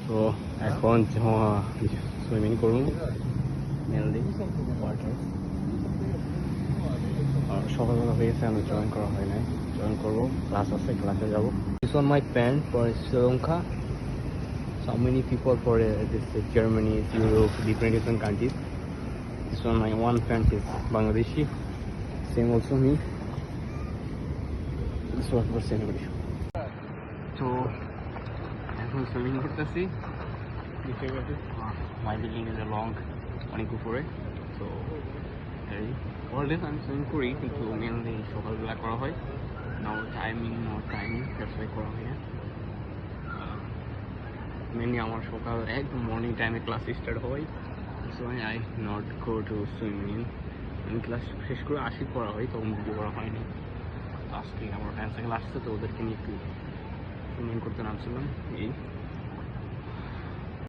তো এখন সুইমিং করুন মেনলি সকালবেলা হয়ে গেছে, আমি জয়েন করা হয় নাই, জয়েন করবো, ক্লাস আছে, ক্লাসে যাবো। This on my pant for Sri Lanka, so many people for this Germany, Europe, different countries. This one my one friend is Bangladeshi, same also me. This was for same video. So এখন swimming করতেছি, মাই building is long অনেক উপরে। তো already আমি swimming করি, কিন্তু mainly সকালবেলা করা হয়, নো টাইমিং করা হয় না। মেনলি আমার সকাল একদম মর্নিং টাইমে ক্লাস স্টার্ট হয়, so I not go to swimming. আমি ক্লাস শেষ করে আসি করা হয়, তখন ভিডিও করা হয়নি। আজকে আমার ফ্রেন্ড সার্কেল আসছে, তো ওদেরকে নিয়ে একটু সুইমিং করতে নামছিলাম এই।